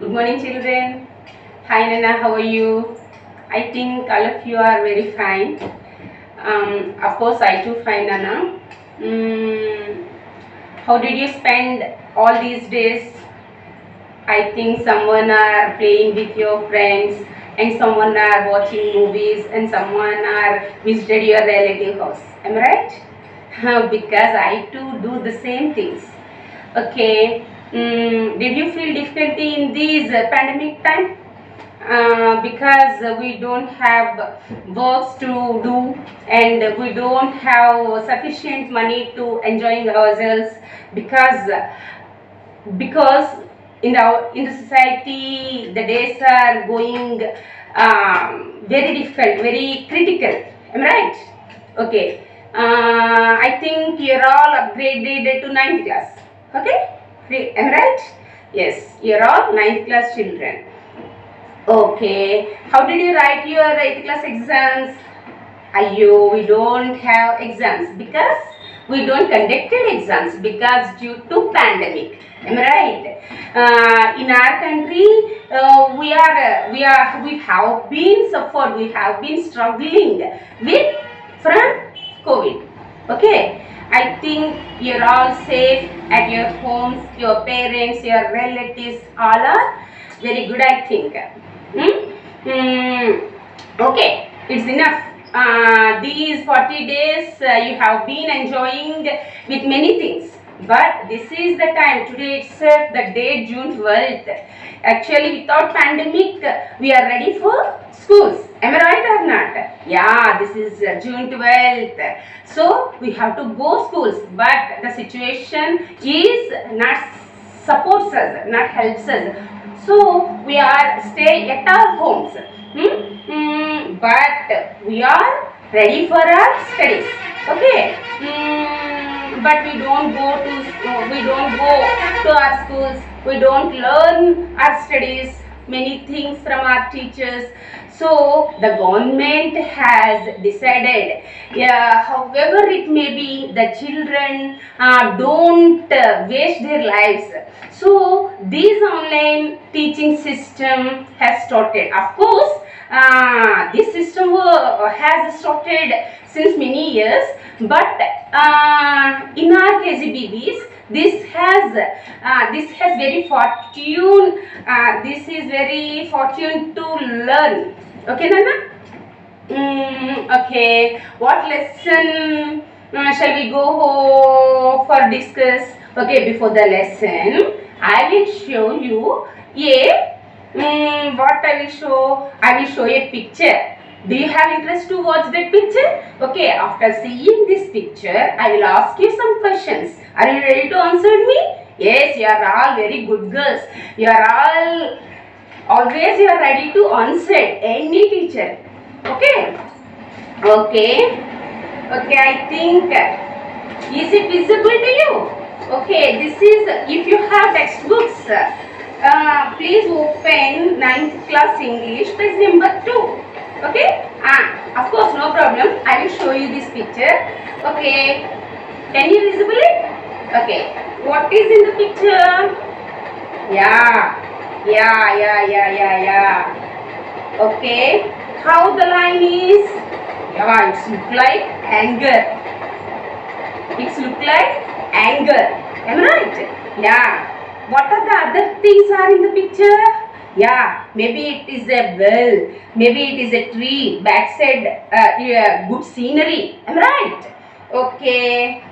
Good morning, children. Hi, Nana. How are you? I think all of you are very fine. Of course, I too fine, Nana. Mm, how did you spend all these days? I think someone are playing with your friends, and someone are watching movies, and someone are visited your relative house. Am I right? Because I too do the same things. Okay. Did you feel difficulty in these pandemic time? Because we don't have works to do, and we don't have sufficient money to enjoying ourselves, because in the society the days are going very difficult, very critical. Am I right? Okay. I think you're all upgraded to ninth class. Okay? Am I right? Yes, you're all ninth class children. Okay. How did you write your 8th class exams? Ayyo, we don't have exams because we don't conducted exams because due to pandemic. Am I right? In our country, we have been suffered. We have been struggling with from COVID. Okay. I think you're all safe at your homes. Your parents, your relatives, all are very good. I think. Okay, it's enough. These 40 days you have been enjoying with many things, but this is the time. Today itself, the day June 12th. Actually, without pandemic, we are ready for schools. Am I right or not? Yeah, this is June 12th. So we have to go schools, but the situation is not supports us, not helps us. So we are staying at our homes. But we are ready for our studies. Okay. But we don't go to our schools. We don't learn our studies, many things from our teachers. So the government has decided, yeah, however it may be, the children don't waste their lives. So this online teaching system has started. Of course, this system has started since many years, but in our KGBVs, this has very fortune. This is very fortune to learn. Okay, Nana? Okay. What lesson shall we go for discuss? Okay, before the lesson, I will show you a what I will show. I will show a picture. Do you have interest to watch that picture? Okay, after seeing this picture, I will ask you some questions. Are you ready to answer me? Yes, you are all very good girls. You are all always ready to answer any teacher. Okay? Okay. Okay, I think, is it visible to you? Okay, this is, if you have textbooks, please open 9th class English, page number 2. Okay? Of course, no problem. I will show you this picture. Okay. Can you visible it? Okay. What is in the picture? Yeah. Okay. How the line is? Yeah, it's look like anger. It's look like anger. Am I right? Yeah. What are the other things are in the picture? Yeah, maybe it is a well, maybe it is a tree, backside good scenery. Am I right? Okay.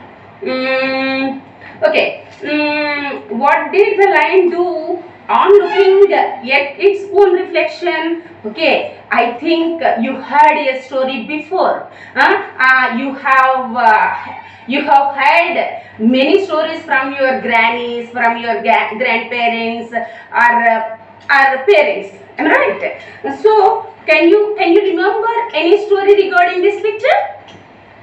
Okay. What did the lion do on looking at its own reflection? Okay, I think you heard a story before. You have heard many stories from your grannies, from your grandparents, or parents. Am I right? So, can you remember any story regarding this picture?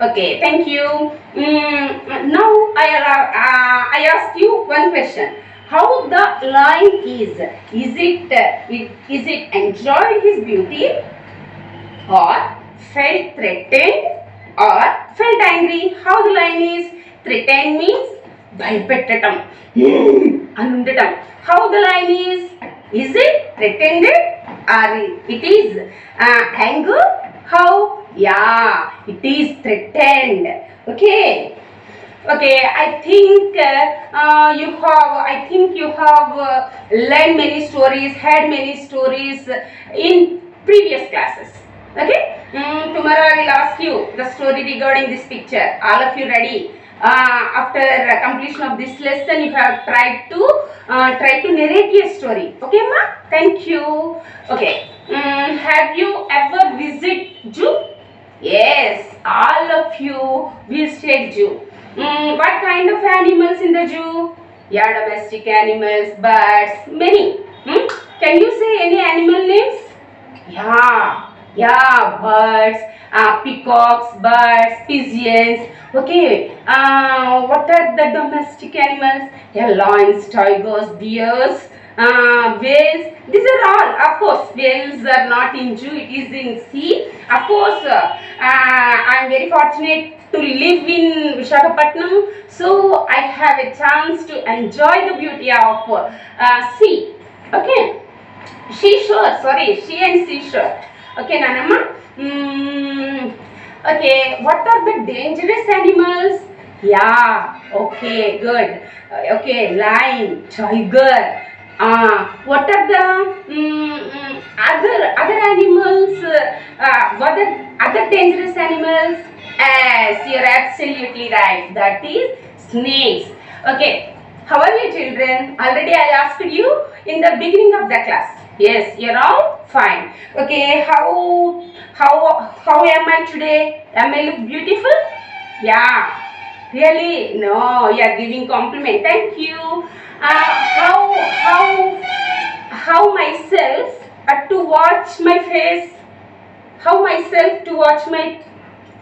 Okay, thank you. Now I ask you one question. How the lion is? Is it enjoyed his beauty, or felt threatened, or felt angry? How the lion is? Threatened means భయపెట్టటం, ఉండటం. How the lion is? Is it threatened or it is anger? How? Yeah, it is threatened. Okay. Okay, I think you have learned many stories, had many stories in previous classes. Okay, tomorrow I will ask you the story regarding this picture. All of you ready? After completion of this lesson, you have try to narrate a story. Okay, ma? Thank you. Okay, have you ever visited zoo? Yes, all of you visited zoo. What kind of animals in the zoo? Yeah, domestic animals, birds, many. Can you say any animal names? Yeah, birds, peacocks, birds, pigeons. Okay, what are the domestic animals? Yeah, lions, tigers, bears, whales. These are all, of course, whales are not in zoo, it is in sea. Of course, I am very fortunate to live in Visakhapatnam, so I have a chance to enjoy the beauty of sea. Okay. Seashore, sorry, she and seashore. Okay, Nanama. Okay, what are the dangerous animals? Yeah, okay, good. Okay, lion, tiger. What are the other animals? What are other dangerous animals? Yes, you're absolutely right. That is snakes. Okay, how are you, children? Already I asked you in the beginning of the class. Yes, you're all fine. Okay, how am I today? Am I look beautiful? Yeah. Really? No, you are giving compliment. Thank you. How myself to watch my face? How myself to watch my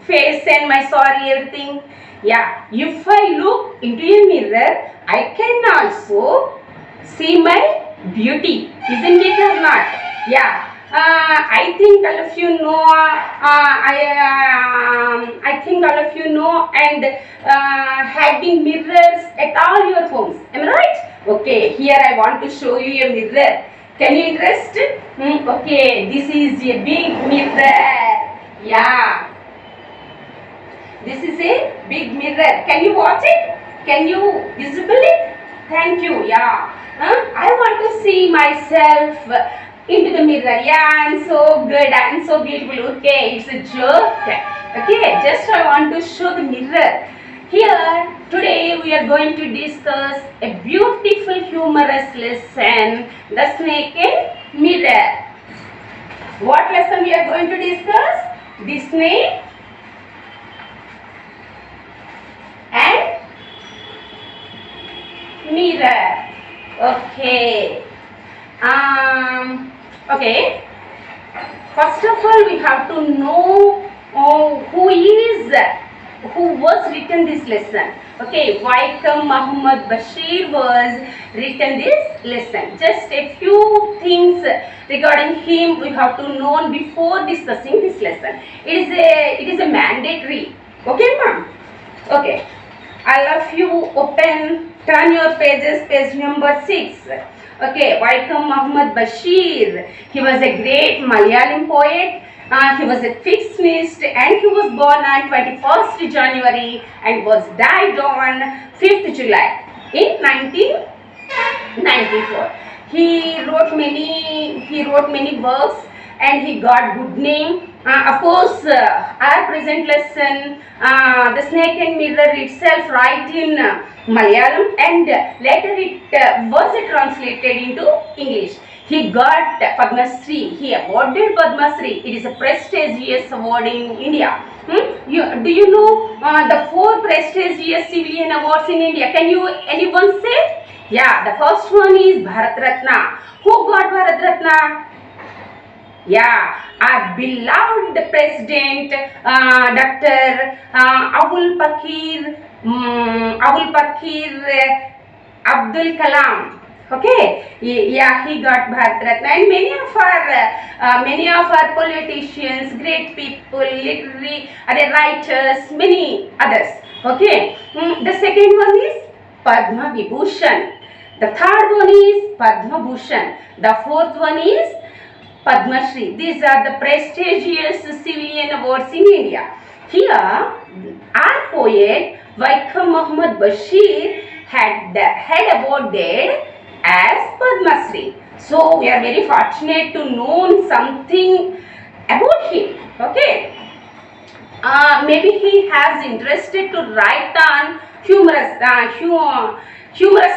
face and my sorry everything? Yeah. If I look into a mirror, I can also see my beauty, isn't it or not? Yeah. I think all of you know. I think all of you know and having mirrors at all your homes. Am I right? Okay. Here I want to show you a mirror. Can you interest? Okay. This is a big mirror. Yeah. This is a big mirror. Can you watch it? Can you visible it? Thank you. Yeah. I want to see myself into the mirror. Yeah, I'm so good. I'm so beautiful. Okay, it's a joke. Okay, just I want to show the mirror. Here, today we are going to discuss a beautiful humorous lesson, the snake and mirror. What lesson we are going to discuss? The snake and mirror. Okay. Okay. First of all, we have to know who was written this lesson. Okay, Vaikom Muhammad Bashir was written this lesson. Just a few things regarding him we have to know before discussing this lesson. It is a mandatory. Okay, ma'am. Okay. All of you turn your pages, page number 6. Okay, Vaikom Muhammad Bashir. He was a great Malayalam poet. He was a fictionist and he was born on 21st January and was died on 5th July in 1994. He wrote many books and he got good name. Of course, our present lesson, the snake and mirror itself right in Malayalam and later it was translated into English. He got Padma Shri. He awarded Padma Shri. It is a prestigious award in India. Do you know the 4 prestigious civilian awards in India? Can you anyone say? Yeah, the first one is Bharat Ratna. Who got Bharat Ratna? Yeah, our beloved President, Dr. Abul Pakir Abdul Kalam. Okay, yeah, he got Bharat Ratna, and many of our politicians, great people, literary, writers, many others. Okay, the second one is Padma Vibhushan. The third one is Padma Bhushan. The fourth one is Padma Shri. These are the prestigious civilian awards in India. Here, our poet Vaikom Muhammad Bashir had awarded as Padma Shri. So we are very fortunate to know something about him. Okay. Maybe he has interested to write on humorous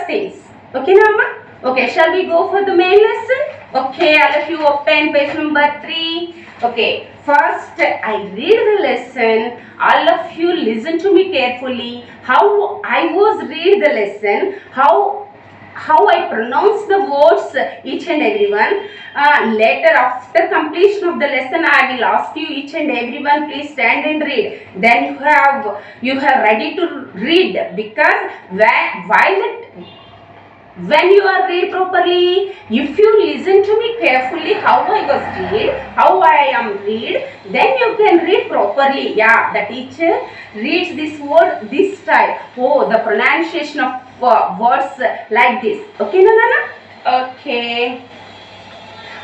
things. Okay, Nama? Okay, shall we go for the main lesson? Okay, all of you open page number 3. Okay, first I read the lesson. All of you listen to me carefully. How I was read the lesson. How I pronounce the words, each and everyone. Later, after completion of the lesson, I will ask you each and everyone, please stand and read. Then you have ready to read, because when you are read properly, if you listen to me carefully, how I was read, how I am read, then you can read properly. Yeah, the teacher reads this word this style. Oh, the pronunciation of words like this. Okay, Nana? Okay.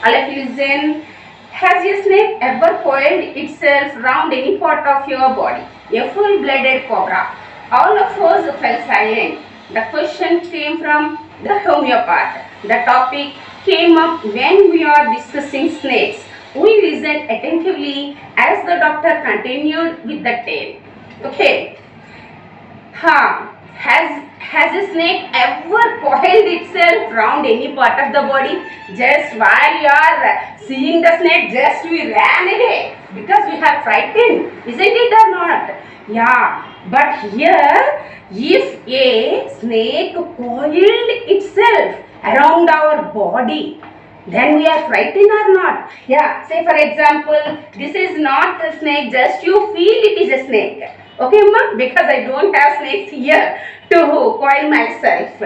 All of you listen. Has a snake ever coiled itself round any part of your body? A full-blooded cobra. All of us fell silent. The question came from the homeopath. The topic came up when we are discussing snakes. We listened attentively as the doctor continued with the tale. Okay. Has a snake ever coiled itself round any part of the body? Just while you are seeing the snake, just we ran away because we have frightened, isn't it or not? Yeah, but here, if a snake coiled itself around our body, then we are frightened or not? Yeah, say for example, this is not a snake, just you feel it is a snake. Okay, ma? Because I don't have snakes here to coil myself.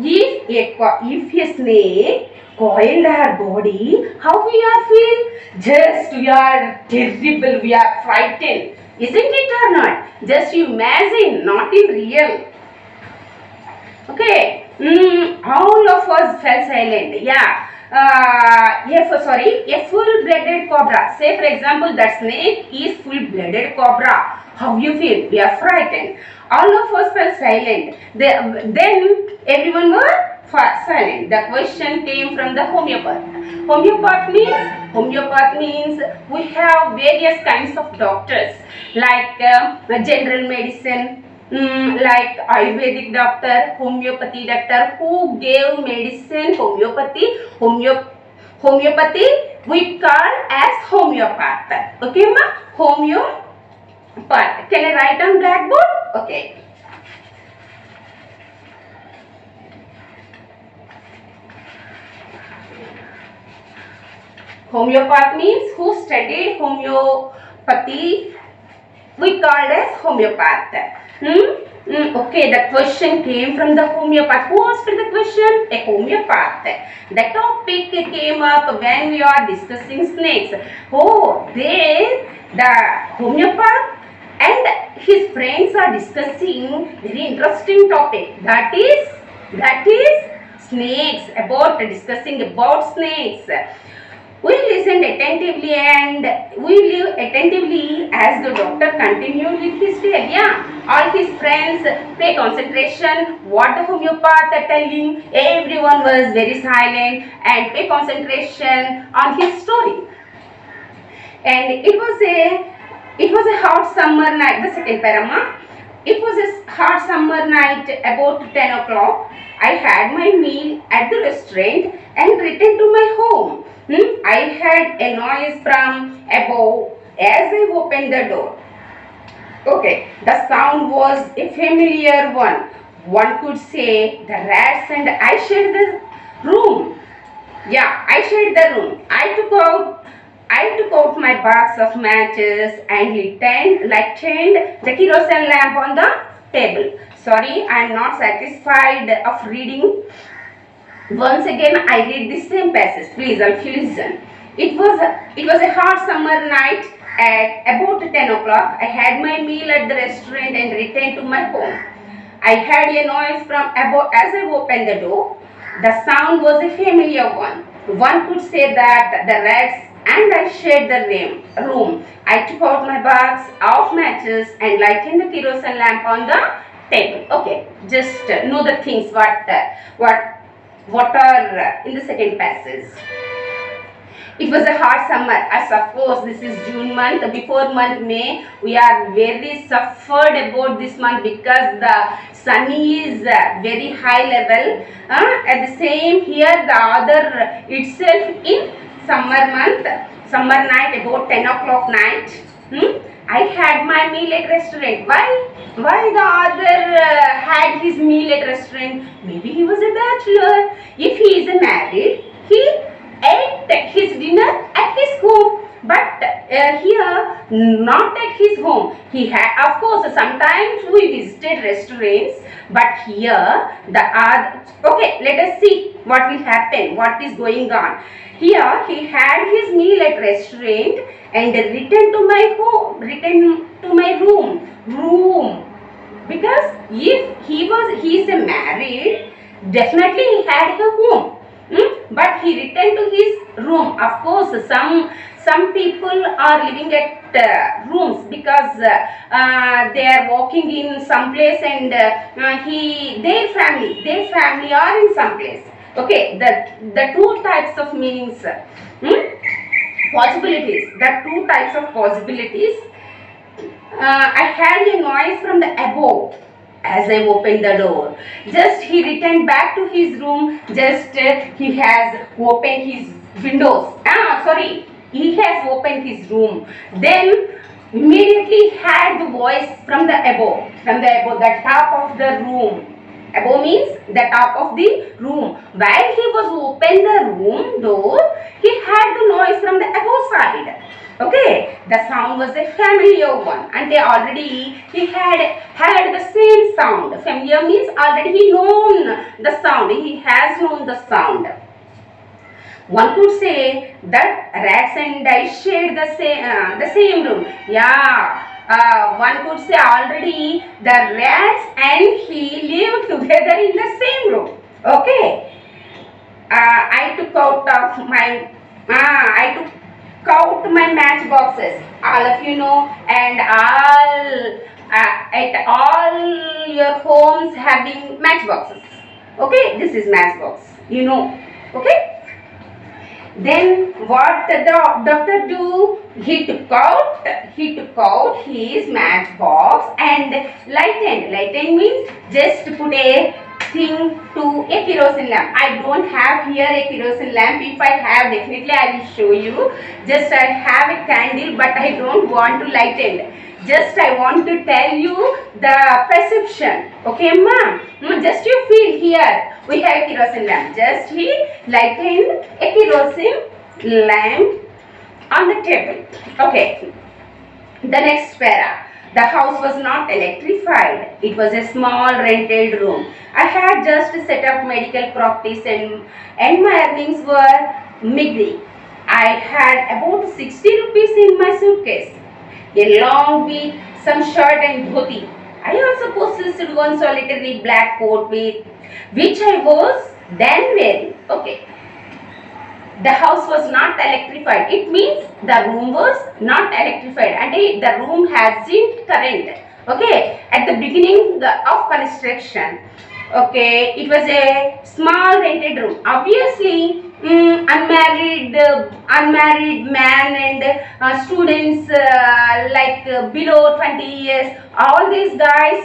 If a snake coiled our body, how we are feel? Just we are terrible, we are frightened. Isn't it or not? Just you imagine, not in real. Okay. All of us fell silent. Yeah. A full-blooded cobra. Say for example, that snake is full-blooded cobra. How you feel? We are frightened. All of us fell silent. Then everyone were silent. The question came from the homeopath. Homeopath means we have various kinds of doctors, like general medicine, like Ayurvedic doctor, homeopathy doctor, who gave medicine, homeopathy we call as homeopath. Okay, ma? Homeopath. Can I write on blackboard? Okay. Homeopath means who studied homeopathy, we called as homeopath. Okay, the question came from the homeopath. Who asked the question? A homeopath. The topic came up when we are discussing snakes. Oh, there the homeopath and his friends are discussing very interesting topic. That is snakes. Discussing about snakes. We listened attentively as the doctor continued with his tale. Yeah, all his friends pay concentration. What the homeopath are telling, everyone was very silent and pay concentration on his story. And it was a hot summer night. The second parama. It was a hot summer night about 10 o'clock. I had my meal at the restaurant and returned to my home. I heard a noise from above as I opened the door. Okay, the sound was a familiar one. One could say the rats, and I shared the room. Yeah, I shared the room. I took out my box of matches and lightened the kerosene lamp on the table. Sorry, I am not satisfied of reading. Once again, I read the same passage. Please, all of you listen. It was a hot summer night at about 10 o'clock. I had my meal at the restaurant and returned to my home. I heard a noise from above as I opened the door. The sound was a familiar one. One could say that the rats and I shared the room. I took out my box of matches and lighted the kerosene lamp on the table. Okay, just know the things what are in the second passage. It was a hot summer, as of course this is June month. Before month May, we are very suffered about this month because the sun is very high level. At the same here, the other itself in summer month, summer night about 10 o'clock night. I had my meal at restaurant. Why? Why the other had his meal at restaurant? Maybe he was a bachelor. If he is a married, he ate his dinner at his home, but here not at his home. He had, of course, sometimes we visited restaurants, but here the other. Okay, let us see what will happen, what is going on. Here he had his meal at restaurant and returned to my home, returned to my room, because if he is a married, definitely he had a home. But he returned to his room. Of course, some people are living at rooms because they are working in some place and their family are in some place. Okay, the two types of meanings, possibilities. The two types of possibilities. I heard a noise from the above as I opened the door. Just he returned back to his room. Just he has opened his windows. He has opened his room. Then immediately had the voice from the above, the top of the room. Above means the top of the room. While he was open the room door, he had the noise from the above side. Okay, the sound was a familiar one, and he had the same sound. Familiar means already he known the sound. He has known the sound. One could say that rats and I shared the same room. Yeah. One could say already the rats and he lived together in the same room. Okay. I took out my match boxes. All of you know, and at all your homes having match boxes. Okay, this is match box. You know. Okay. Then what the doctor do? He took out his matchbox and lightened. Lightened means just put a thing to a kerosene lamp. I don't have here a kerosene lamp. If I have, definitely I will show you. Just I have a candle, but I don't want to lighten. Just I want to tell you the perception. Okay, ma'am? Just you feel here. We have a kerosene lamp. Just he lightened a kerosene lamp on the table. Okay. The next para. The house was not electrified. It was a small rented room. I had just set up medical practice and my earnings were meagre. I had about 60 rupees in my suitcase, a long beat, some shirt and dhoti. I also possessed one solitary black coat which I was then wearing. Okay. The house was not electrified. It means the room was not electrified and the room hasn't current. Okay. At the beginning of construction. Okay. It was a small rented room. Obviously, unmarried man and students below 20 years, all these guys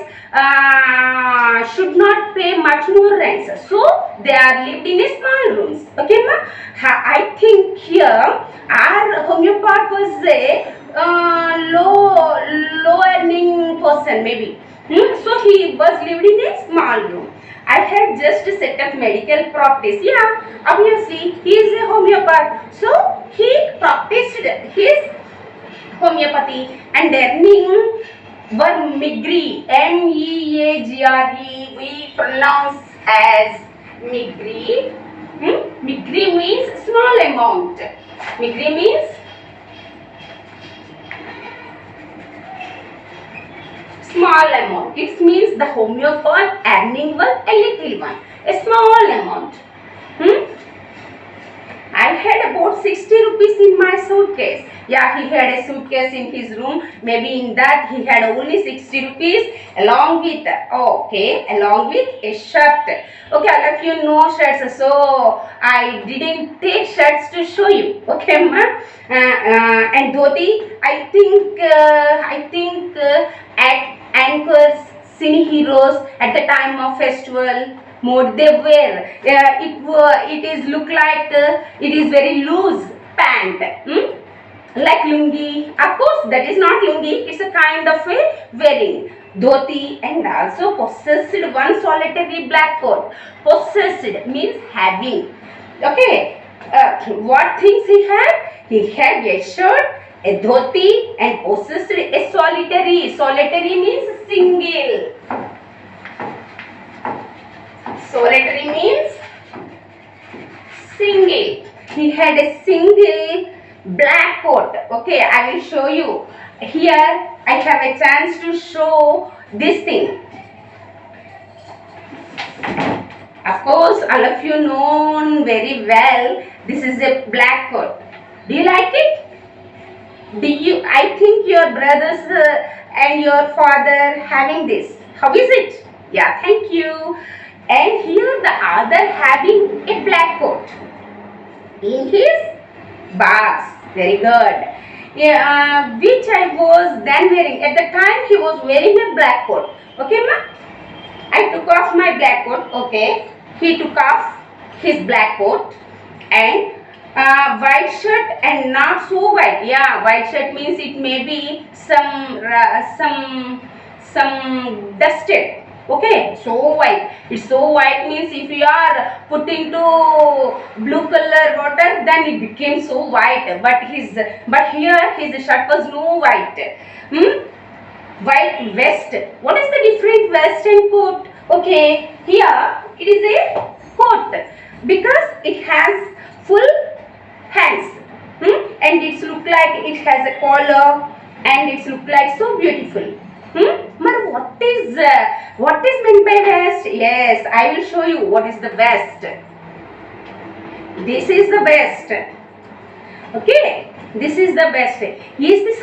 should not pay much more rent, so they are lived in a small rooms. Okay, ma? I think here our homeopath was a low earning person maybe. So he was lived in a small room. I had just set up medical practice. Yeah, obviously he is a homeopath. So he practiced his homeopathy and earning were meagre. MEAGRE we pronounce as meagre. Meagre means small amount. Meagre means small amount. It means the homeopath earning one, a little one, a small amount. I had about 60 rupees in my suitcase. Yeah, he had a suitcase in his room. Maybe in that he had only 60 rupees along with, along with a shirt. Okay, all of you know shirts, so I didn't take shirts to show you. Okay, ma. And dhoti, at anchors, cine heroes at the time of festival mode they wear. It is look like it is very loose pant. Like lungi. Of course, that is not lungi. It's a kind of a wearing dhoti, and also possessed one solitary black coat. Possessed means having. Okay. What things he had? He had a shirt, a dhoti, and possessed a solitary. Solitary means single. Solitary means single. He had a single black coat. Okay, I will show you. Here I have a chance to show this thing. Of course, all of you know very well this is a black coat. Do you like it? I think your brothers and your father having this. How is it? Yeah, thank you. And here the other having a black coat in his bags. Very good. Yeah, which I was then wearing. At the time he was wearing a black coat. Okay, ma? I took off my black coat. Okay. He took off his black coat and white shirt and not so white. Yeah, white shirt means it may be some dusted. Okay, so white. It's so white means if you are put into blue color water, then it became so white. But here his shirt was no white. White vest. What is the different vest and coat? Okay, here it is a coat because it has full hands. And it's look like it has a collar and it's look like so beautiful. But what is meant by vest? Yes, I will show you what is the vest. This is the vest. Okay, this is the vest. Is this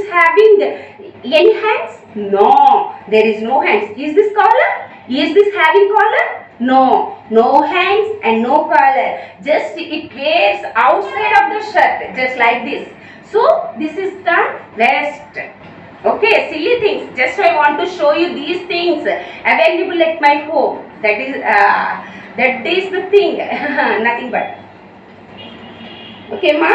having any hands? No, there is no hands. Is this collar? Is this having collar? No, no hands and no collar. Just it wears outside of the shirt, just like this. So this is the vest. Okay, silly things. Just I want to show you these things available at my home. That is the thing. Nothing but. Okay, ma.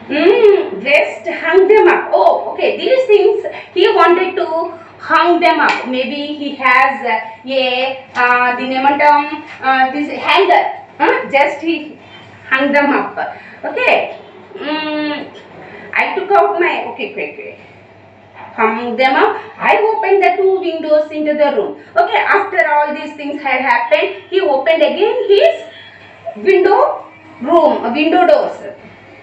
Vest, hung them up. Oh, okay. These things he wanted to hung them up. Maybe he has this hanger. Just he hung them up. Okay. I took out my okay. Hung them up. I opened the two windows into the room. Okay, after all these things had happened, he opened again his window doors.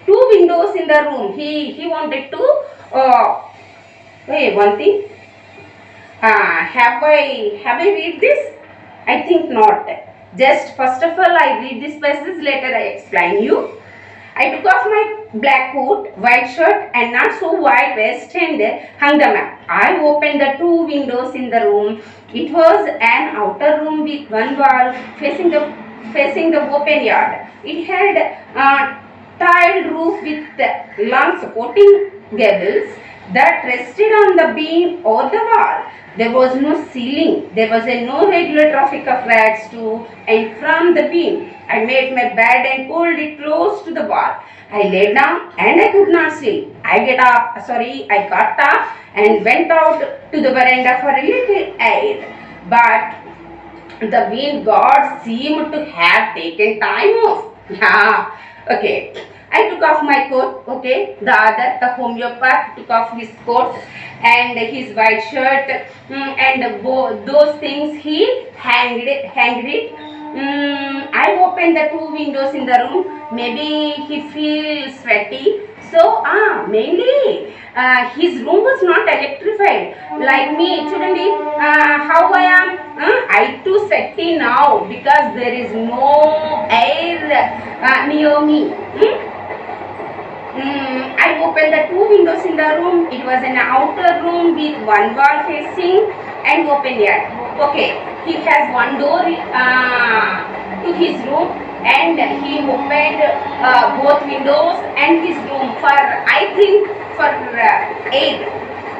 Two windows in the room. He wanted to hey, one thing. Have I read this? I think not. Just first of all I read this passage, later I explain you. I took off my black coat, white shirt and not so white vest and hung them up. I opened the two windows in the room. It was an outer room with one wall facing the open yard. It had tiled roof with long supporting gables that rested on the beam or the wall. There was no ceiling. There was no regular traffic of rats to and from the beam. I made my bed and pulled it close to the wall. I lay down and I could not sleep. I got up and went out to the veranda for a little air. But the wind god seemed to have taken time off. Yeah, okay. I took off my coat, okay. The homeopath took off his coat and his white shirt and those things he hanged it I opened the two windows in the room. Maybe he feels sweaty. So, mainly his room was not electrified like me. Chudandi, how I am? I too sweaty now because there is no air near me. I opened the two windows in the room. It was an outer room with one wall facing and open yard. Okay, he has one door to his room and he opened both windows and his room for, I think, for air.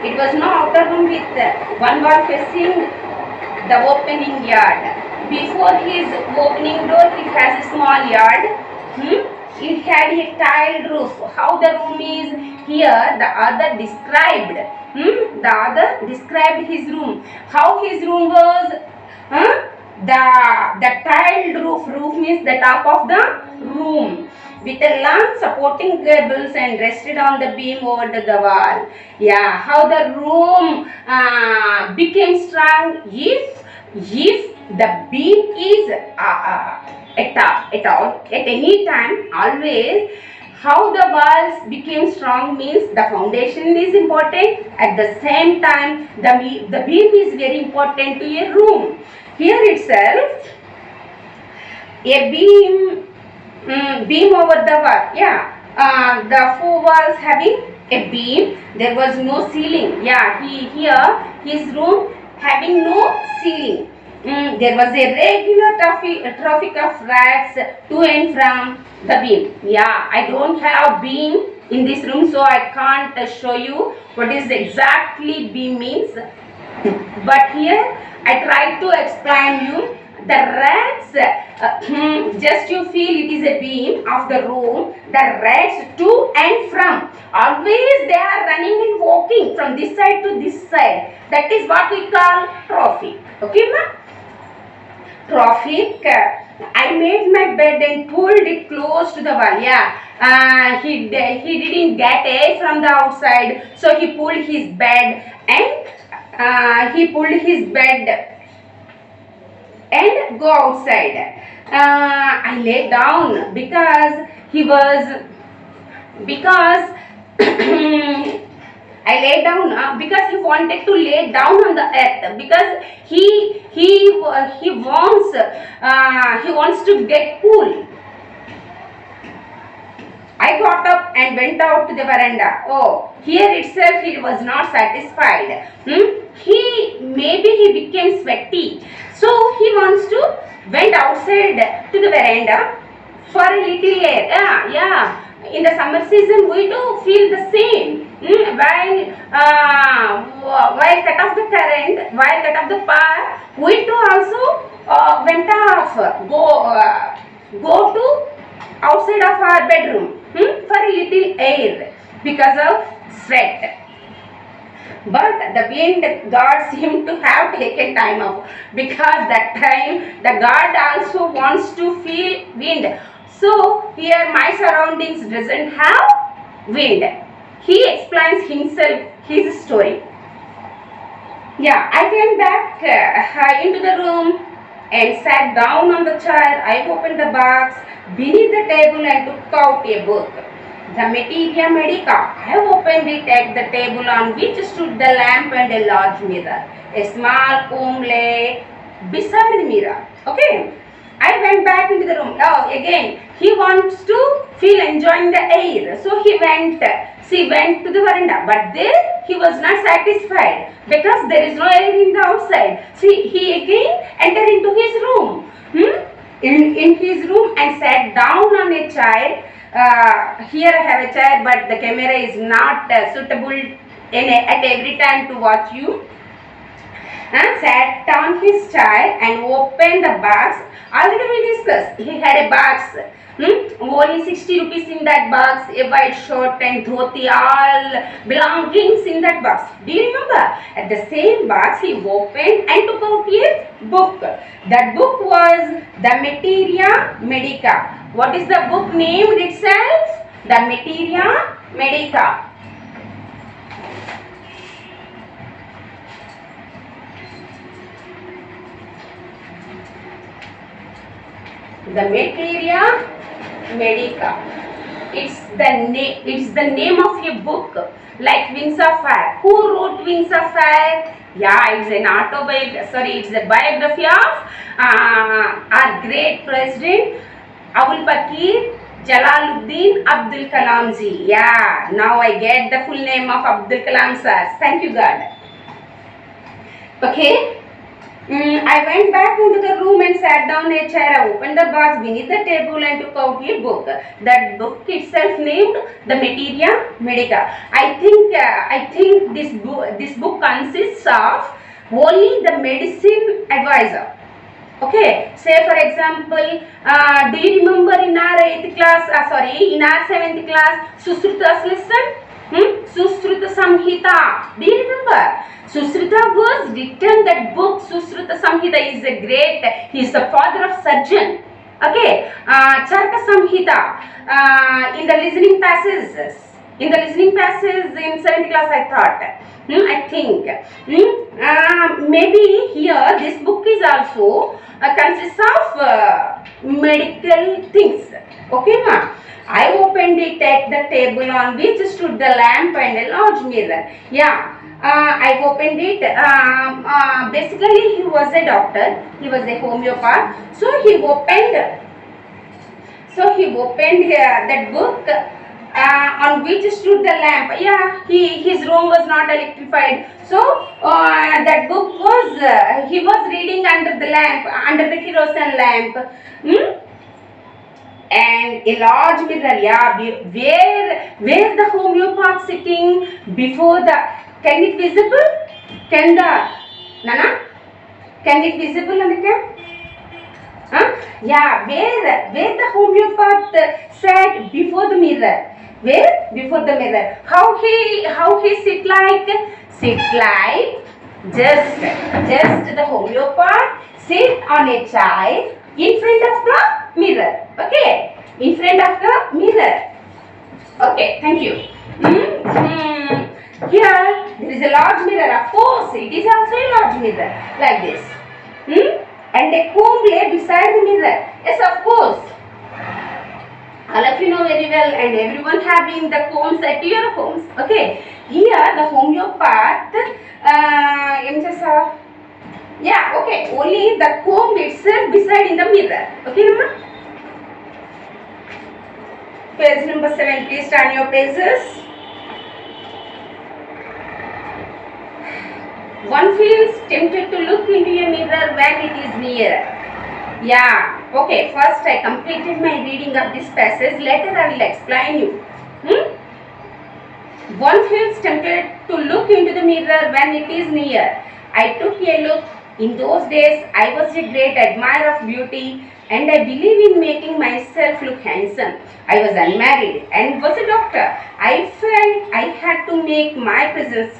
It was no outer room with one wall facing the opening yard. Before his opening door, it has a small yard. It had a tiled roof. How the room is here, the other described. The other described his room. How his room was? The tiled roof. Roof means the top of the room, with a long supporting cables and rested on the beam over the wall. Yeah, how the room became strong if the beam is at any time, always. How the walls became strong means the foundation is important. At the same time, the beam is very important to a room. Here itself, a beam over the wall. Yeah, the four walls having a beam. There was no ceiling. Yeah, here his room having no ceiling. There was a regular traffic of rats to and from the beam. Yeah, I don't have beam in this room, so I can't show you what is exactly beam means. But here I try to explain you the rats. Just you feel it is a beam of the room. The rats to and from, always they are running and walking from this side to this side. That is what we call traffic. Okay, ma'am? Traffic. I made my bed and pulled it close to the wall. Yeah, he didn't get air from the outside, so he pulled his bed and go outside. I lay down because I lay down because he wanted to lay down on the earth, because he wants to get cool. I got up and went out to the veranda. Oh, here itself he was not satisfied. Maybe he became sweaty, so he wants to went outside to the veranda for a little air. Yeah. In the summer season, we do feel the same. While cut off the current, while cut off the power, we do also went off. Go to outside of our bedroom for a little air because of sweat. But the wind god seemed to have taken time off, because that time the god also wants to feel wind. So here my surroundings doesn't have wind. He explains himself his story. Yeah, I came back into the room and sat down on the chair. I opened the box beneath the table and took out a book. The Materia Medica. I opened it at the table on which stood the lamp and a large mirror. A small comb lay beside the mirror. Okay. I went back into the room. Oh, again, he wants to feel enjoying the air. So she went to the veranda. But there he was not satisfied, because there is no air in the outside. See, he again entered into his room. In his room and sat down on a chair. Here I have a chair, but the camera is not suitable at every time to watch you. Sat on his chair and opened the box. Already we discussed, he had a box. Only 60 rupees in that box, a white shirt and dhoti, all belongings in that box. Do you remember? At the same box he opened and took out a book. That book was the Materia Medica. What is the book named itself? The Materia Medica. The materia medica. It's the name of a book, like Wings of Fire. Who wrote Wings of Fire? Yeah, it's an autobiography. It's a biography of our great president Abul Pakir Jalaluddin Abdul Kalam ji. Yeah, now I get the full name of Abdul Kalam sir. Thank you God. Okay. I went back into the room and sat down in a chair. I opened the box beneath the table and took out a book. That book itself named The Materia Medica. I think this book consists of only the medicine advisor. Okay, say for example, do you remember in our 8th class, in our 7th class, Susruta's lesson? Susruta Samhita. Do you remember? Susruta was written that book. Susruta Samhita is a great, he is the father of surgeon. Okay, Charaka Samhita, in the listening passages. In the listening passages in 7th class, I thought. I think. Maybe here this book is also consists of medical things. Okay, ma? I opened it at the table on which stood the lamp and a large mirror. Yeah, I opened it. Basically, he was a doctor. He was a homeopath. So he opened that book on which stood the lamp. Yeah, his room was not electrified. So that book was he was reading under the lamp, under the kerosene lamp. And a large mirror, yeah, where the homeopath sitting before the, can it visible? Can it visible on the cam? Yeah, where the homeopath sat before the mirror. Where? Before the mirror. How he sit like? Sit like just the homeopath sit on a chair in front of the mirror. Okay, in front of the mirror. Okay, thank you. Here there is a large mirror. Of course, it is also a large mirror like this. And a comb lay beside the mirror. Yes, of course. All of you know very well, and everyone having the combs at your homes. Okay, here the homeopath. Yeah, okay, only the comb itself beside in the mirror. Okay, Nama? Page number 7, please turn your pages. One feels tempted to look into a mirror when it is near. Yeah, okay, first I completed my reading of this passage. Later I will explain you. One feels tempted to look into the mirror when it is near. I took a look. In those days, I was a great admirer of beauty and I believe in making myself look handsome. I was unmarried and was a doctor. I felt I had to make my presence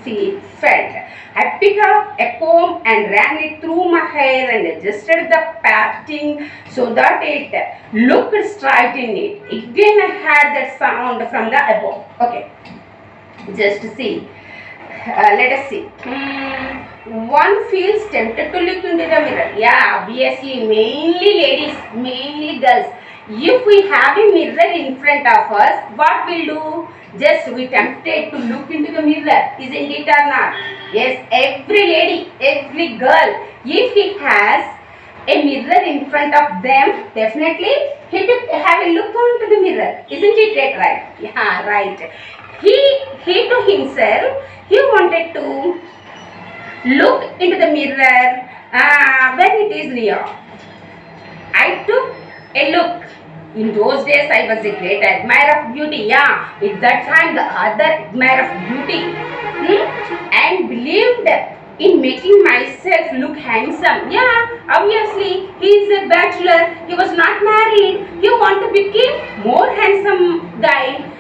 felt. I picked up a comb and ran it through my hair and adjusted the parting so that it looked straight in it. Again, I had that sound from the above. Okay, just see. Let us see. One feels tempted to look into the mirror. Yeah, obviously, mainly ladies, mainly girls. If we have a mirror in front of us, what we'll do? Just we tempted to look into the mirror, isn't it or not? Yes, every lady, every girl, if he has a mirror in front of them, definitely he took have a look onto the mirror, isn't it right? Yeah, right. He to himself, he wanted to look into the mirror when it is near. I took a look. In those days, I was a great admirer of beauty. Yeah, at that time, the other admirer of beauty, and believed in making myself look handsome. Yeah, obviously, he is a bachelor. He was not married. He wanted to become more handsome guy.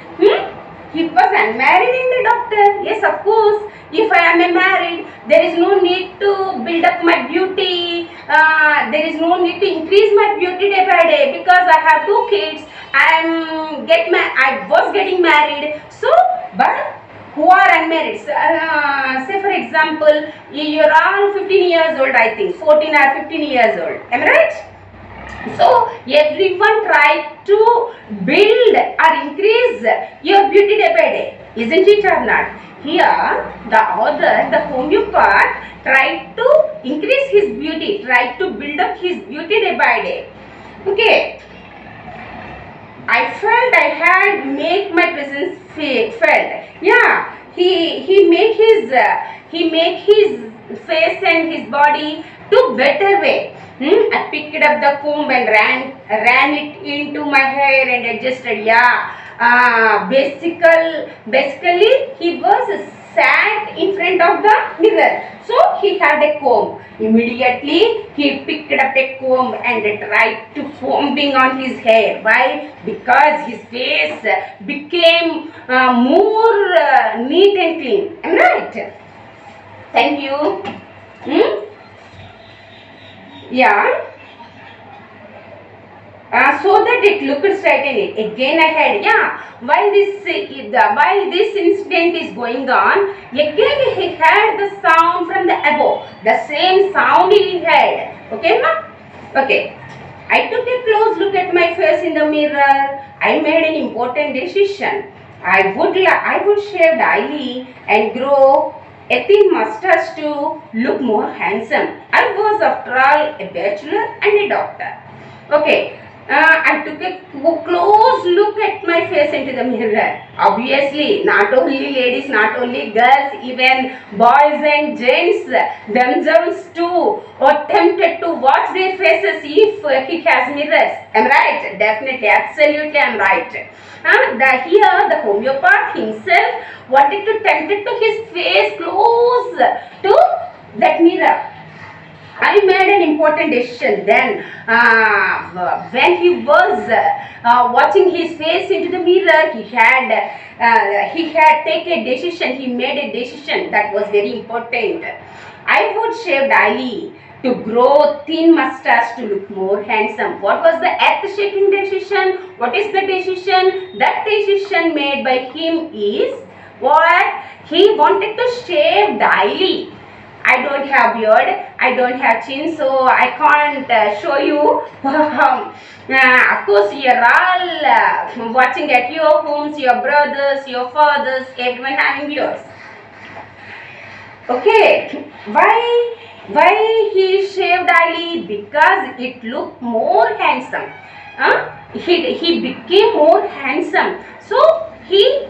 He was unmarried and a doctor. Yes, of course. If I am married, there is no need to build up my beauty. There is no need to increase my beauty day by day because I have 2 kids. I was getting married. So, but who are unmarried? Say for example, you are all 15 years old. I think 14 or 15 years old. Am I right? So everyone try to build or increase your beauty day by day, isn't it or not? Here the author, the homeopath, tried to increase his beauty, tried to build up his beauty day by day. Okay, I felt I had make my presence felt. Yeah, he make his face and his body to better way. I picked up the comb and ran it into my hair and adjusted. Yeah, basically he was sat in front of the mirror. So he had a comb. Immediately he picked up a comb and tried to combing on his hair. Why? Because his face became more neat and clean. Am I right? Thank you. Yeah. So that it looked straight in it. Again I had, yeah, while this incident is going on, again he heard the sound from the above. The same sound he had. Okay, ma? Okay. I took a close look at my face in the mirror. I made an important decision. I would shave daily and grow a thin mustache to look more handsome. I was after all a bachelor and a doctor. Okay. I took a close look at my face into the mirror. Obviously, not only ladies, not only girls, even boys and gents themselves too are tempted to watch their faces if he has mirrors. Am I right? Definitely, absolutely, I'm right. Here, the homeopath himself wanted to tempt it to his face close to that mirror. I made an important decision then. When he was watching his face into the mirror, he had taken a decision. He made a decision that was very important. I would shave daily to grow thin mustache to look more handsome. What was the earth-shaking decision? What is the decision? That decision made by him is what? He wanted to shave daily. I don't have beard, I don't have chin, so I can't show you. Of course, you're all watching at your homes, your brothers, your fathers, everyone having beards. Okay, why he shaved daily? Because it looked more handsome. He became more handsome. So he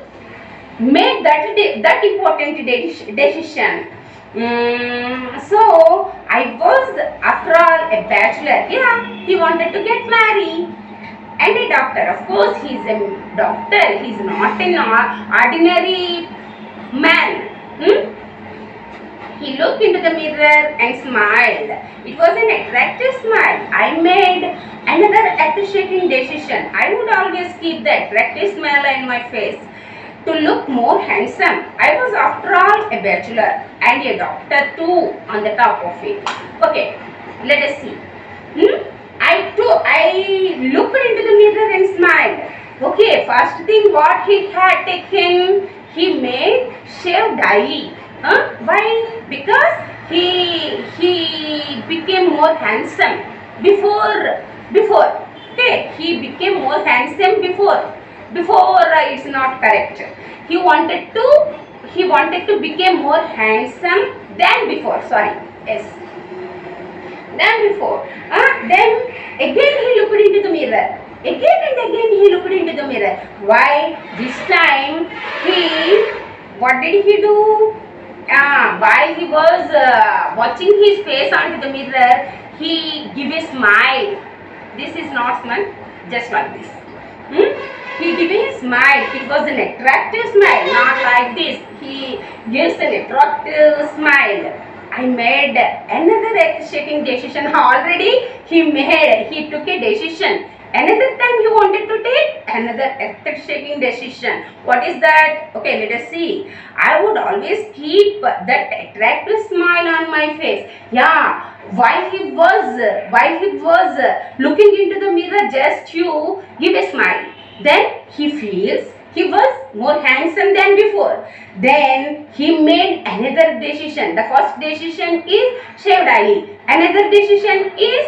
made that important decision. So I was after all a bachelor. Yeah, he wanted to get married. And a doctor. Of course, he's a doctor. He's not an ordinary man. He looked into the mirror and smiled. It was an attractive smile. I made another earth-shaking decision. I would always keep the attractive smile on my face to look more handsome. I was after all a bachelor and a doctor too on the top of it. Okay, let us see. I looked into the mirror and smiled. Okay, first thing what he had taken, he made shave daily. Why? Because he became more handsome before. Okay, he became more handsome before. It's not correct. He wanted to become more handsome than before. Sorry. Yes. Than before. Then again he looked into the mirror. Again and again he looked into the mirror. Why? This time what did he do? While he was watching his face onto the mirror, he gave a smile. This is not smile, just like this. He gave a smile. It was an attractive smile, not like this. He gives an attractive smile. I made another earth-shaking decision. Already he took a decision. Another time he wanted to take another earth-shaking decision. What is that? Okay, let us see. I would always keep that attractive smile on my face. Yeah, while he was looking into the mirror, just you give a smile. Then he feels he was more handsome than before. Then he made another decision. The first decision is shave daily. Another decision is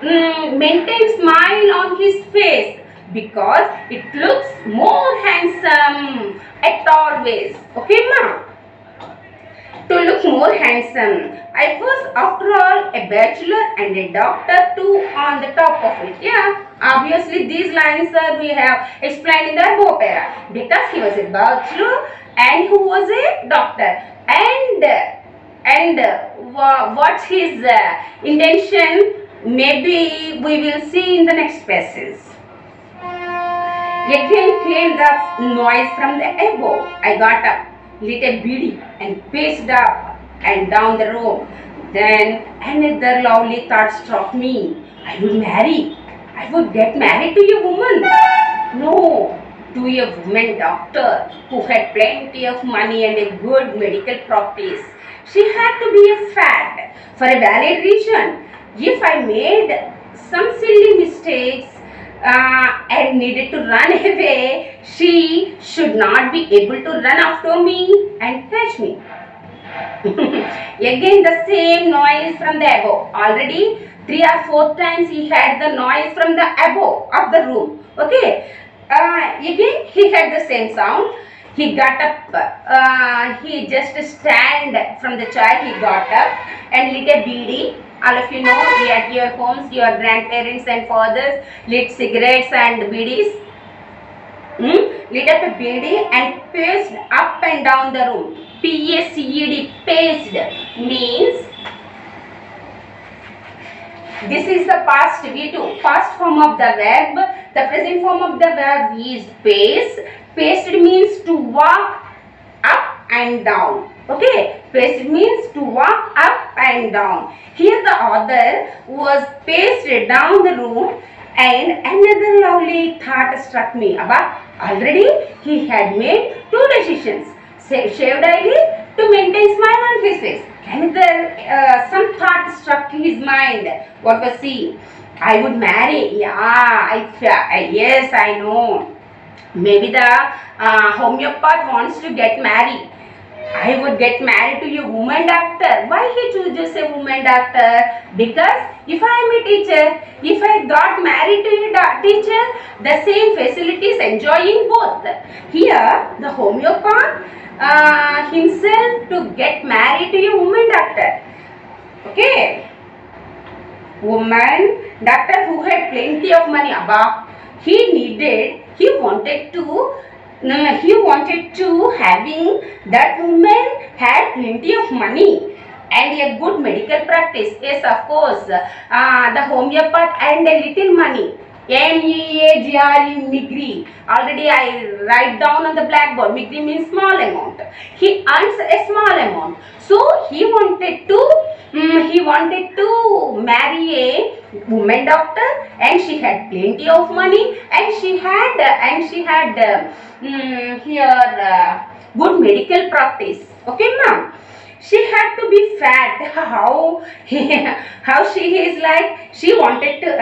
maintain smile on his face because it looks more handsome at always. Okay, ma? To look more handsome. I was, after all, a bachelor and a doctor too on the top of it. Yeah, obviously these lines we have explained in the above para. Because he was a bachelor and who was a doctor. What's his intention? Maybe we will see in the next passage. Again came the noise from the above. I got up, lit a beady, and paced up and down the room. Then another lovely thought struck me. I would marry. I would get married to a woman. No, to a woman doctor who had plenty of money and a good medical practice. She had to be a fat for a valid reason. If I made some silly mistakes and needed to run away, she should not be able to run after me and catch me. Again the same noise from the above. Already 3 or 4 times he had the noise from the above of the room. Okay. Again he had the same sound. He got up, he just stand from the chair, he got up and lit a beedi. All of you know, at your homes, your grandparents and fathers lit cigarettes and beedis. Lit up a beedi and paced up and down the room. P-A-C-E-D, paced, means this is the past V2, past form of the verb. The present form of the verb is pace. Paced means to walk up and down. Okay, paced means to walk up and down. Here the author was paced down the room and another lovely thought struck me. Abba, already he had made 2 decisions. Shaved eyelid to maintain smile on his face. Another some thought struck his mind. What was he? I would marry. Yeah, yes, I know. Maybe the homeopath wants to get married. I would get married to a woman doctor. Why he chooses a woman doctor? Because if I am a teacher, if I got married to a teacher, the same facilities enjoying both. Here, the homeopath himself to get married to a woman doctor. Okay. Woman doctor who had plenty of money. Abba, he wanted to having that woman had plenty of money and a good medical practice. Yes, of course, the homeopath and a little money. MEAGRE, Migri. Already I write down on the blackboard. Migri means small amount. He earns a small amount. So he wanted to marry a woman doctor, and she had plenty of money, and she had good medical practice. Okay, ma'am. She had to be fat. How she is like, she wanted to,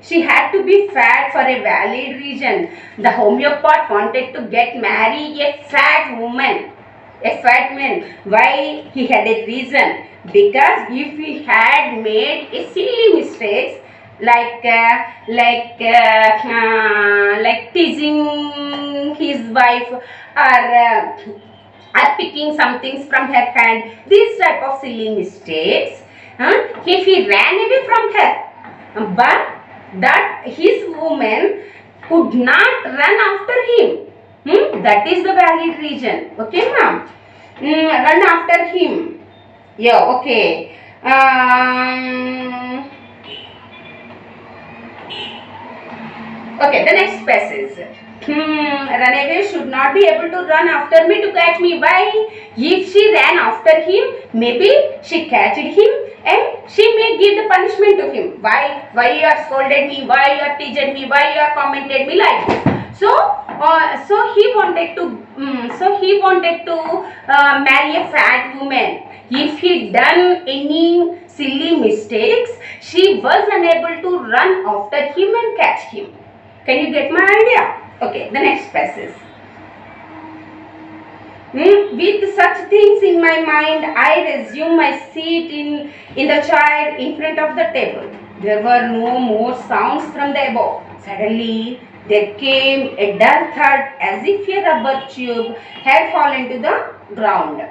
she had to be fat for a valid reason. The homeopath wanted to get marry a fat woman, a fat man. Why? He had a reason. Because if he had made a silly mistakes, like teasing his wife, or picking some things from her hand, these type of silly mistakes, if he ran away from her, but that his woman could not run after him, that is the valid reason. Okay, ma'am. Run after him. Yeah, okay. Okay, the next passage. Runaway should not be able to run after me to catch me. Why? If she ran after him, maybe she catched him and she may give the punishment to him. Why? Why you have scolded me? Why you have teased me? Why you have commented me like this? So he wanted to marry a fat woman. If he done any silly mistakes, she was unable to run after him and catch him. Can you get my idea? Okay, the next passage. With such things in my mind, I resume my seat in the chair in front of the table. There were no more sounds from the above. Suddenly, there came a dull thud as if a rubber tube had fallen to the ground.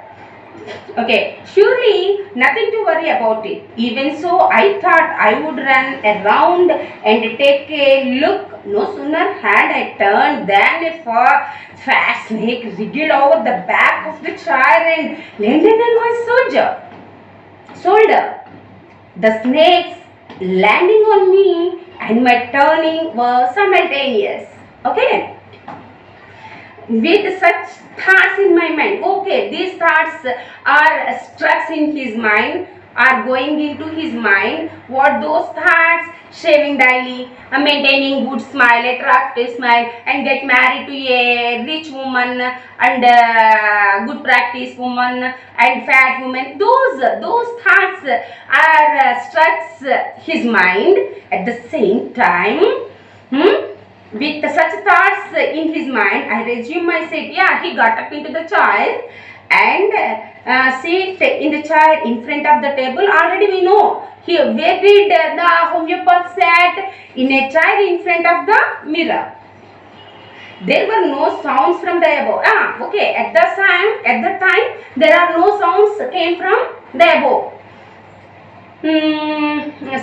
Okay, surely nothing to worry about it. Even so, I thought I would run around and take a look. No sooner had I turned than a fat snake wriggled over the back of the chair and landed on my shoulder. The snake's landing on me and my turning were simultaneous. Okay, with such thoughts in my mind. Okay, these thoughts are struck in his mind, are going into his mind. What those thoughts? Shaving daily, maintaining good smile, attractive smile, and get married to a rich woman and good practice woman and fat woman. Those thoughts are struck his mind at the same time. With such thoughts in his mind, I resume my seat. Yeah, he got up into the chair and sit in the chair in front of the table. Already we know. Here, where did the homeopath sat? In a chair in front of the mirror. There were no sounds from the above. Okay. At the time, there are no sounds came from the above.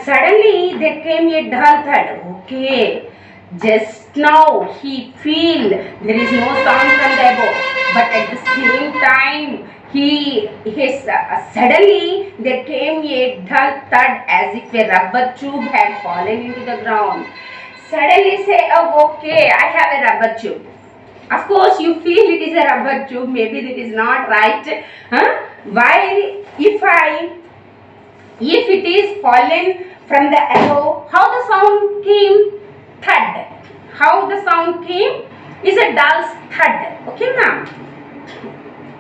Suddenly, there came a dull thud. Okay. Just now he feel there is no sound from the above, but at the same time suddenly there came a dull thud as if a rubber tube had fallen into the ground. Suddenly say, oh okay, I have a rubber tube. Of course you feel it is a rubber tube, maybe it is not right. While if it is fallen from the above, how the sound came? Thud. How the sound came is a dull thud. Okay, ma'am.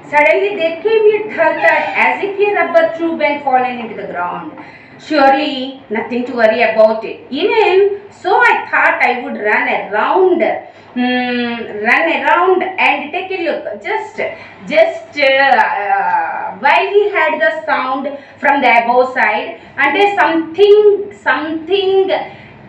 Suddenly there came a dull thud as if a rubber tube had fallen into the ground. Surely nothing to worry about it. Even so, I thought I would run around and take a look. Just while he had the sound from the above side, and something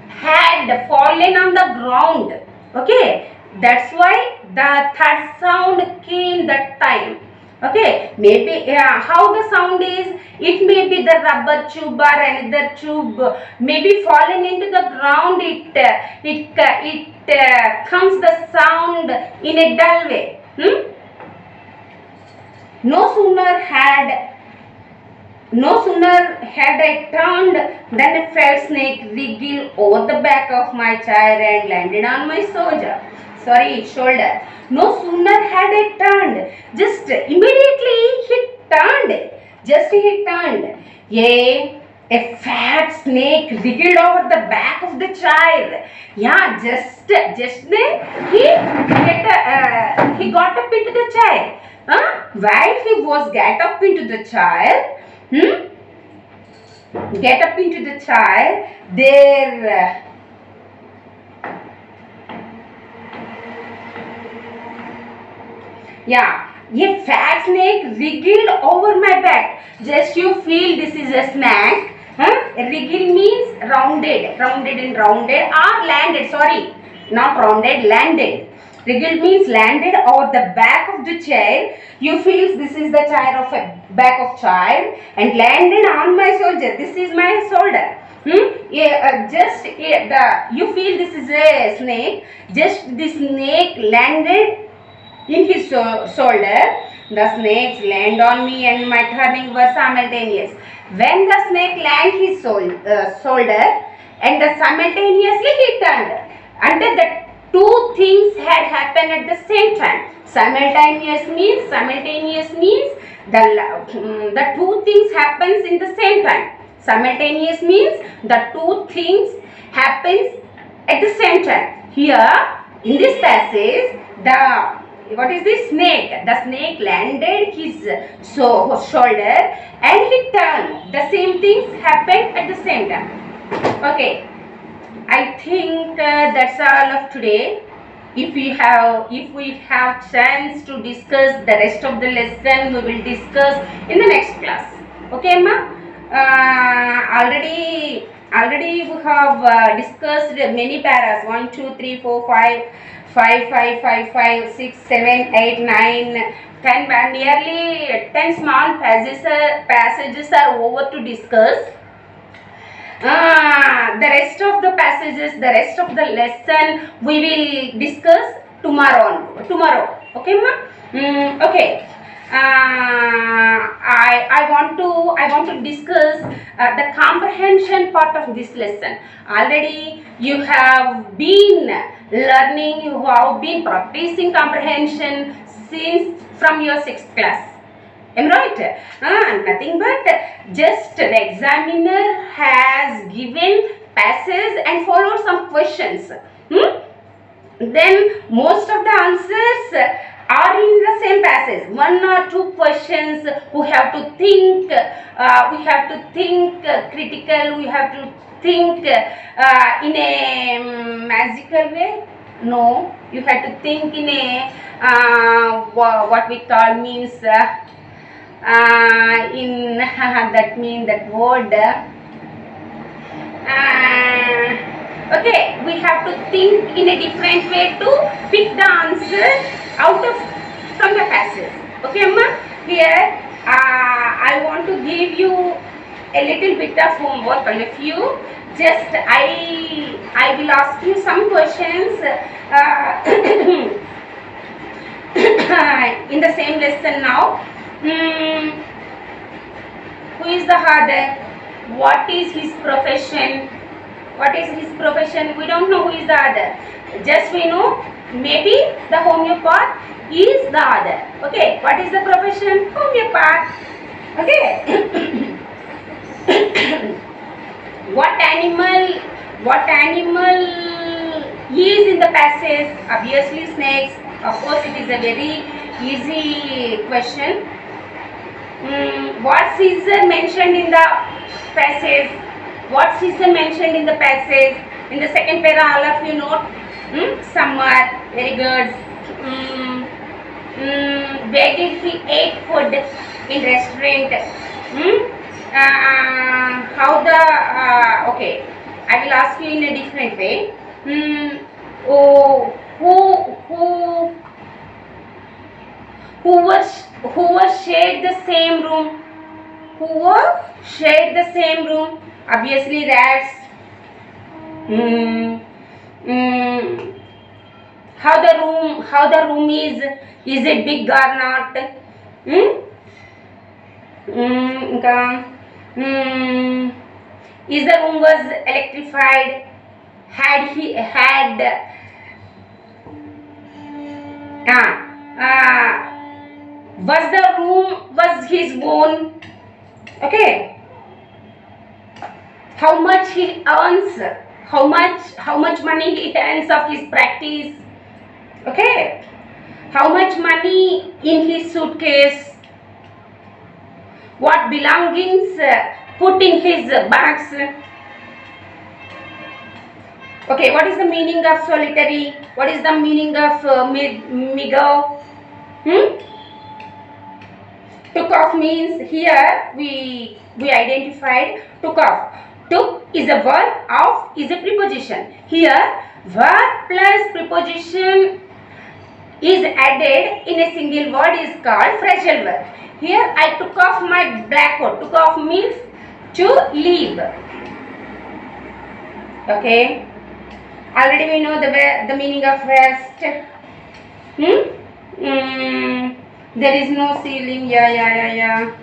had fallen on the ground. Okay, that's why the third sound came that time. Okay, maybe how the sound is, it may be the rubber tube or another tube maybe fallen into the ground. It comes the sound in a dull way. No sooner had I turned than a fat snake wriggled over the back of my chair and landed on my shoulder. No sooner had I turned, just immediately he turned. A fat snake wriggled over the back of the chair. Yeah, just then he got up into the chair. While he was get up into the chair, there. A fat snake wriggled over my back. Just you feel this is a snack. Wriggle means rounded or landed. Sorry, not rounded, landed. Wriggle means landed over the back of the chair. You feel this is the chair of a back of chair and landed on my shoulder. This is my shoulder. You feel this is a snake. Just the snake landed in his shoulder. The snakes land on me and my turning were simultaneous. When the snake land his shoulder and simultaneously he turned, and the two things had happened at the same time. Simultaneous means the two things happens in the same time. Simultaneous means the two things happens at the same time. Here in this passage, what is this snake? The snake landed his shoulder and he turned. The same things happened at the same time. Okay, I think that's all of today. If we have chance to discuss the rest of the lesson, we will discuss in the next class. Okay, ma? Already already we have discussed many paras 1, 2, 3, 4, 5, 5, 5, 5, 5, 6, 7, 8, 9, 10, nearly 10 small passages are over to discuss. The rest of the passages, the rest of the lesson we will discuss tomorrow. Okay, ma? Okay. I want to discuss the comprehension part of this lesson. Already you have been learning, you have been practicing comprehension since from your 6th class. Am I right? Nothing but just the examiner has given passes and followed some questions. Then most of the answers are in the same passage. 1 or 2 questions we have to think. We have to think critical. We have to think in a magical way. No, you have to think in a what we call means. In that mean that word okay, we have to think in a different way to pick the answer out of from the passage. Okay, amma, here I want to give you a little bit of homework on a few. Just I will ask you some questions in the same lesson now. Who is the father? What is his profession? What is his profession? We don't know who is the other. Just we know maybe the homeopath is the other. Okay. What is the profession? Homeopath. Okay. What animal is in the passage? Obviously snakes. Of course it is a very easy question. What season mentioned in the passage? What season mentioned in the passage? In the second para, all of you note. Summer. Very good. Where did he eat food? In restaurant. How the okay? I will ask you in a different way. Who was shared the same room? Who were shared the same room? Obviously rats. How the room is it big or not? Is the room was electrified? Was his own? Okay. How much he earns? How much money he earns of his practice? Okay. How much money in his suitcase? What belongings put in his bags? Okay, what is the meaning of solitary? What is the meaning of migo? Took off means here we identified took off. Took is a verb, off is a preposition. Here verb plus preposition is added in a single word is called phrasal verb. Here I took off my black coat. Took off means to leave. Okay. Already we know the meaning of rest. There is no ceiling. Yeah.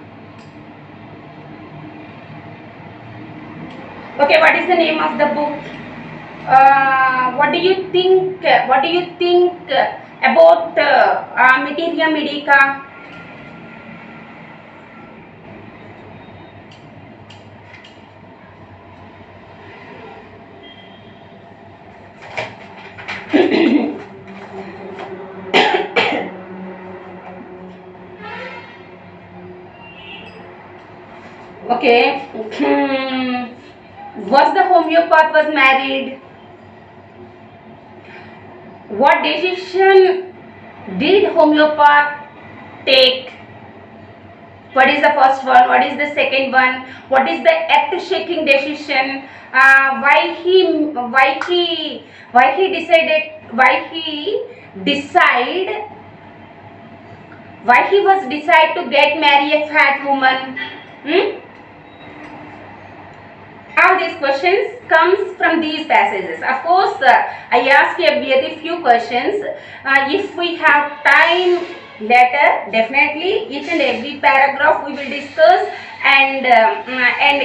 Okay, what is the name of the book? What do you think? What do you think about Materia Medica? Okay. Was the homeopath was married? What decision did homeopath take? What is the first one? What is the second one? What is the earth-shaking decision? Why he decided? Why he was decide to get marry a fat woman? Hmm? Now these questions comes from these passages. Of course, I ask a very few questions. If we have time later, definitely each and every paragraph we will discuss and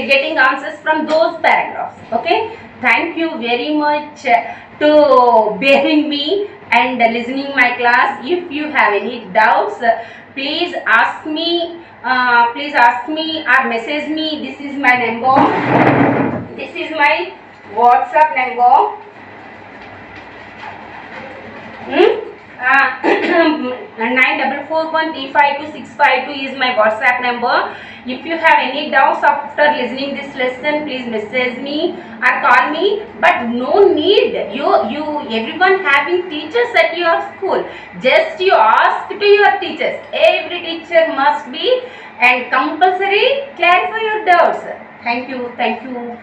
getting answers from those paragraphs. Okay. Thank you very much to bearing me and listening my class. If you have any doubts, please ask me. Please ask me or message me. This is my number. This is my WhatsApp number. 9441352652 is my WhatsApp number. If you have any doubts after listening this lesson, please message me or call me. But no need. You everyone having teachers at your school. Just you ask to your teachers. Every teacher must be and compulsory clarify your doubts. Thank you. Thank you.